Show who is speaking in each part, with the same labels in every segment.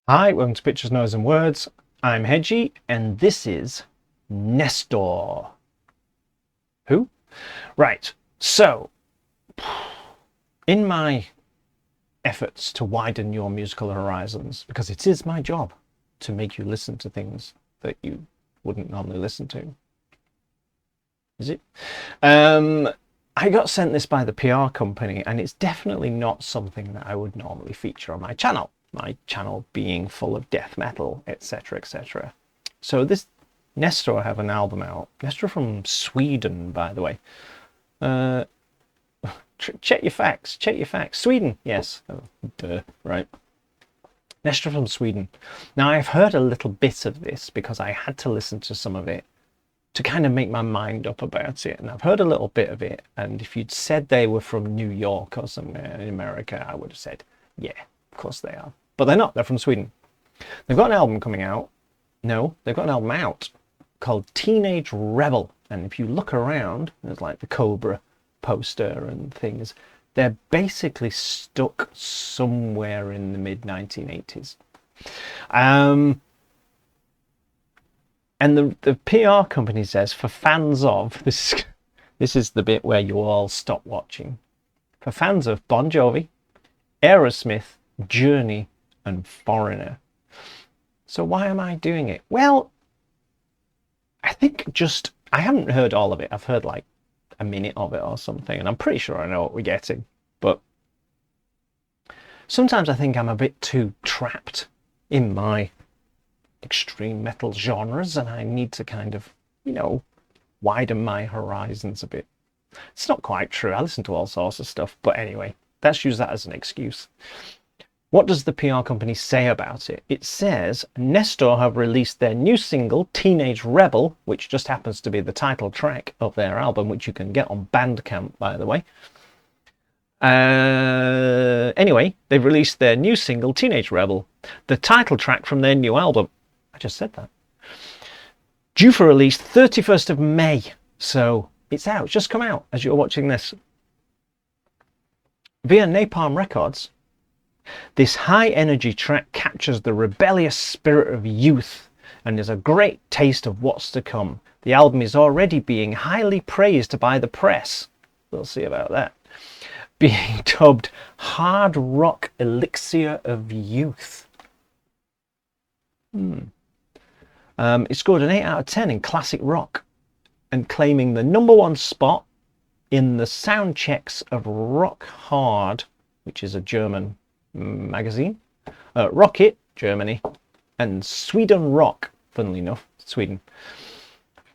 Speaker 1: Hi, welcome to Pictures, Noise and Words. I'm Hedgie, and this is Nestor. Who? Right, so, in my efforts to widen your musical horizons, because it is my job to make you listen to things that you wouldn't normally listen to. Is it? I got sent this by the PR company, and it's definitely not something that I would normally feature on my channel. My channel being full of death metal, etc., etc. So this Nestor have an album out. Nestor from Sweden, by the way. Check your facts. Check your facts. Sweden, yes. Oh, duh, right. Nestor from Sweden. Now I've heard a little bit of this because I had to listen to some of it to kind of make my mind up about it. And I've heard a little bit of it. And if you'd said they were from New York or somewhere in America, I would have said, yeah, of course they are. But they're not. They're from Sweden. They've got an album coming out. No, they've got an album out called Teenage Rebel. And if you look around, there's like the Cobra poster and things. They're basically stuck somewhere in the mid-1980s. And the PR company says, for fans of, this is the bit where you all stop watching. For fans of Bon Jovi, Aerosmith, Journey, and Foreigner. So why am I doing it? Well, I think I haven't heard all of it. I've heard like a minute of it or something, and I'm pretty sure I know what we're getting. But sometimes I think I'm a bit too trapped in my extreme metal genres, and I need to kind of, widen my horizons a bit. It's not quite true. I listen to all sorts of stuff, but anyway, let's use that as an excuse. What does the PR company say about it? It says Nestor have released their new single, Teenage Rebel, which just happens to be the title track of their album, which you can get on Bandcamp, by the way. Anyway, they've released their new single, Teenage Rebel, the title track from their new album. I just said that. Due for release 31st of May. So it's out. It's just come out as you're watching this. Via Napalm Records, this high-energy track captures the rebellious spirit of youth and is a great taste of what's to come. The album is already being highly praised by the press. We'll see about that. Being dubbed hard rock elixir of youth. It scored an 8 out of 10 in classic rock and claiming the #1 spot in the sound checks of Rock Hard, which is a German magazine, Rocket, Germany, and Sweden Rock, funnily enough, Sweden,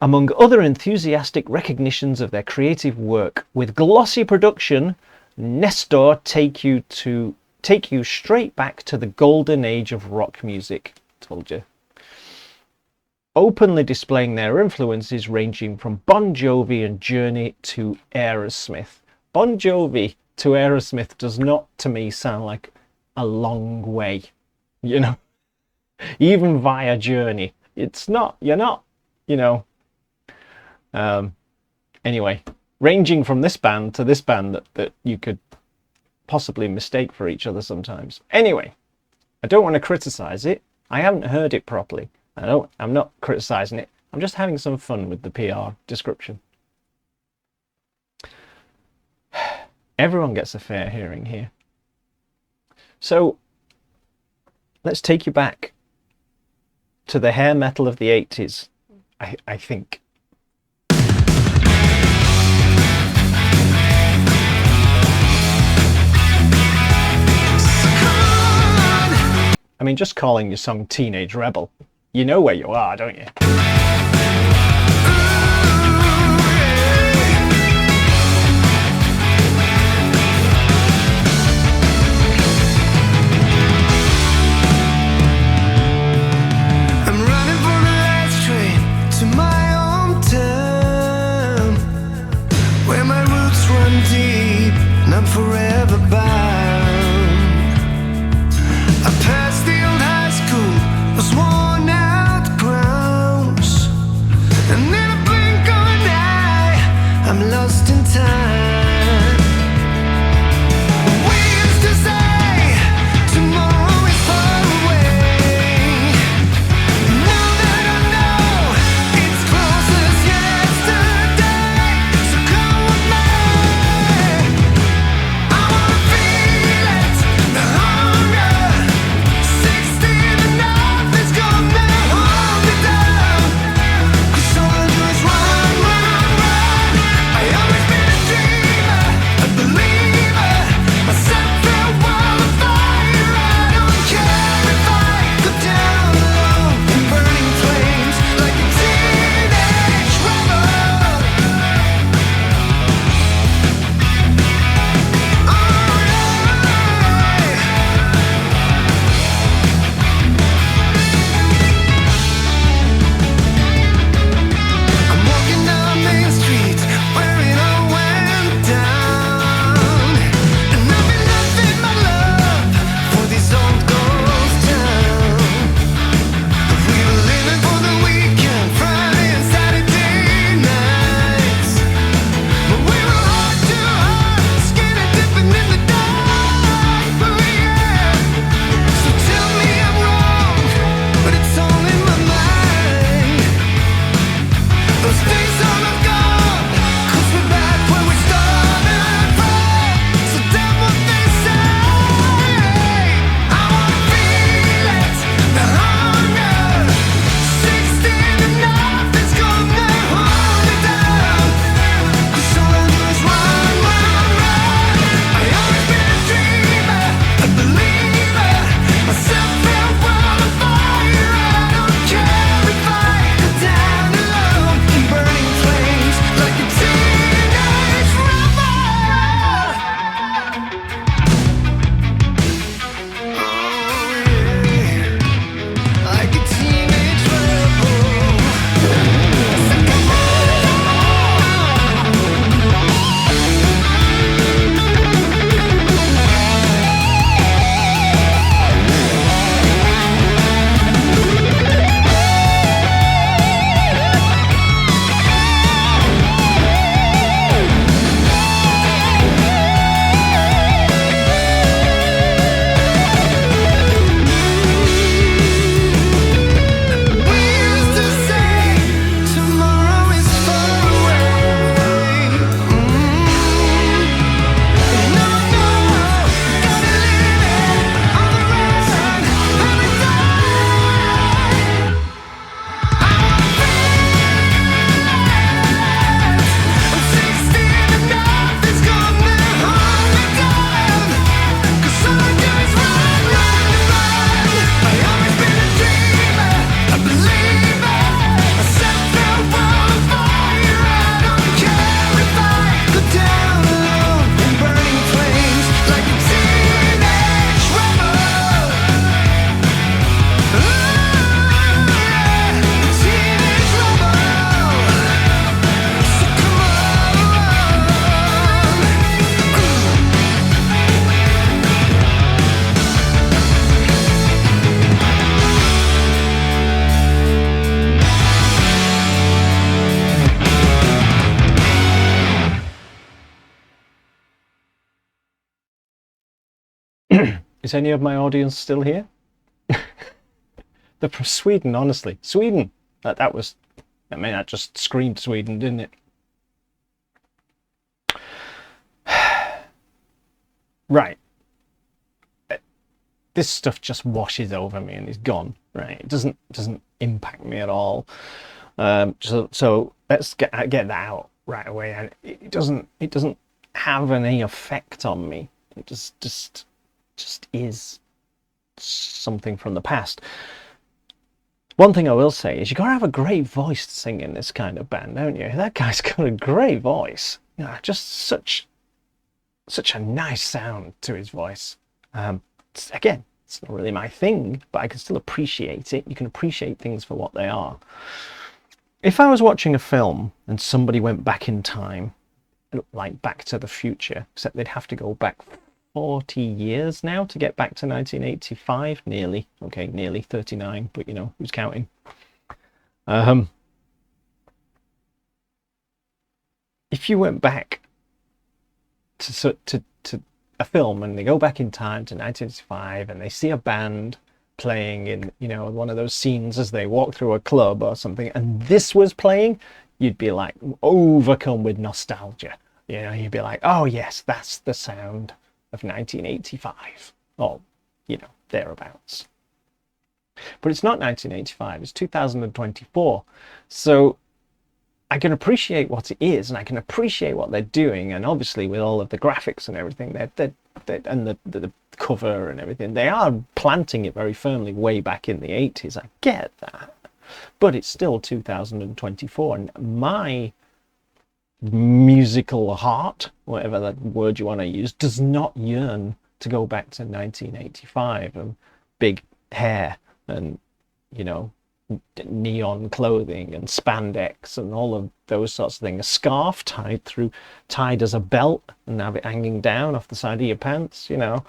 Speaker 1: among other enthusiastic recognitions of their creative work. With glossy production, Nestor take you straight back to the golden age of rock music. Told you. Openly displaying their influences ranging from Bon Jovi and Journey to Aerosmith. Bon Jovi to Aerosmith does not, to me, sound like a long way, even via Journey. It's not, anyway, ranging from this band to this band that you could possibly mistake for each other sometimes. Anyway, I don't want to criticize it. I haven't heard it properly. I'm not criticizing it. I'm just having some fun with the PR description. Everyone gets a fair hearing here. So let's take you back to the hair metal of the 80s, I think. I mean, just calling your song Teenage Rebel, you know where you are, don't you?
Speaker 2: Forever bound. I passed the old high school, was worn out grounds, and then a blink of an eye, I'm lost in time. We used to say tomorrow is far away.
Speaker 1: Is any of my audience still here? They're from Sweden, honestly. Sweden! That was... I mean, that just screamed Sweden, didn't it? Right. This stuff just washes over me and is gone. Right. It doesn't impact me at all. So let's get that out right away. And it doesn't have any effect on me. It just is something from the past. One thing I will say is you gotta have a great voice to sing in this kind of band, don't you? That guy's got a great voice. You know, just such a nice sound to his voice. Again, it's not really my thing, but I can still appreciate it. You can appreciate things for what they are. If I was watching a film and somebody went back in time, like Back to the Future, except they'd have to go back 40 years now to get back to 1985, nearly. Okay, nearly 39, but you know, who's counting? If you went back to a film and they go back in time to 1985 and they see a band playing in, you know, one of those scenes as they walk through a club or something, and this was playing, you'd be like overcome with nostalgia. You know, you'd be like, oh yes, that's the sound of 1985, or, you know, thereabouts. But it's not 1985, it's 2024. So I can appreciate what it is, and I can appreciate what they're doing, and obviously with all of the graphics and everything, and the cover and everything, they are planting it very firmly way back in the 80s. I get that, but it's still 2024, and my musical heart, whatever that word you want to use, does not yearn to go back to 1985 and big hair and, you know, neon clothing and spandex and all of those sorts of things. A scarf tied as a belt and have it hanging down off the side of your pants. You know,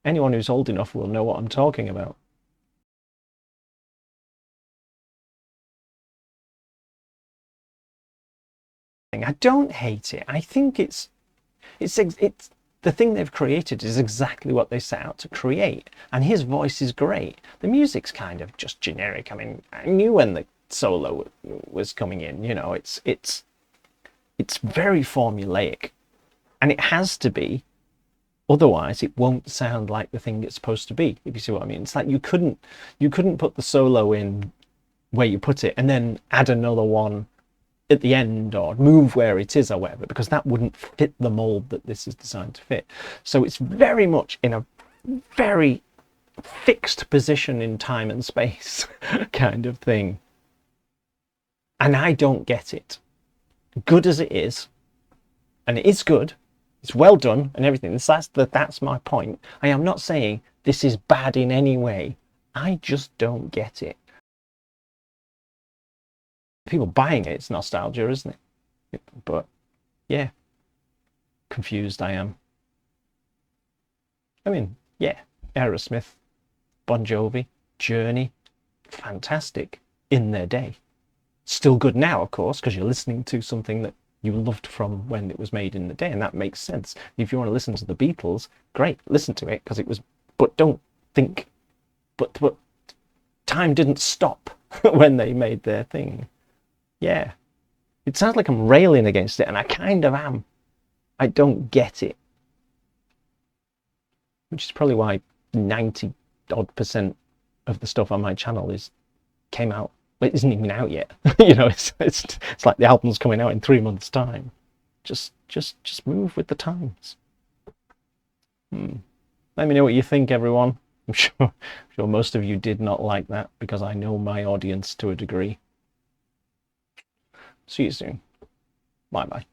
Speaker 1: anyone who's old enough will know what I'm talking about. I don't hate it. I think it's the thing they've created is exactly what they set out to create, and his voice is great. The music's kind of just generic. I mean, I knew when the solo was coming in, you know, it's very formulaic, and it has to be, otherwise it won't sound like the thing it's supposed to be, if you see what I mean. It's like you couldn't put the solo in where you put it and then add another one at the end or move where it is or whatever, because that wouldn't fit the mold that this is designed to fit. So it's very much in a very fixed position in time and space kind of thing, and I don't get it. Good as it is, and it is good, it's well done and everything, that's my point. I am not saying this is bad in any way. I just don't get it. People buying it, it's nostalgia, isn't it? But yeah, confused I am. I mean, yeah, Aerosmith, Bon Jovi, Journey, fantastic in their day. Still good now, of course, because you're listening to something that you loved from when it was made in the day, and that makes sense. If you want to listen to the Beatles, great, listen to it, because it was, but don't think, but time didn't stop when they made their thing. Yeah, it sounds like I'm railing against it, and I kind of am. I don't get it. Which is probably why 90-odd% of the stuff on my channel came out. Well, it isn't even out yet. You know, it's like the album's coming out in 3 months' time. Just move with the times. Let me know what you think, everyone. I'm sure most of you did not like that, because I know my audience to a degree. See you soon. Bye-bye.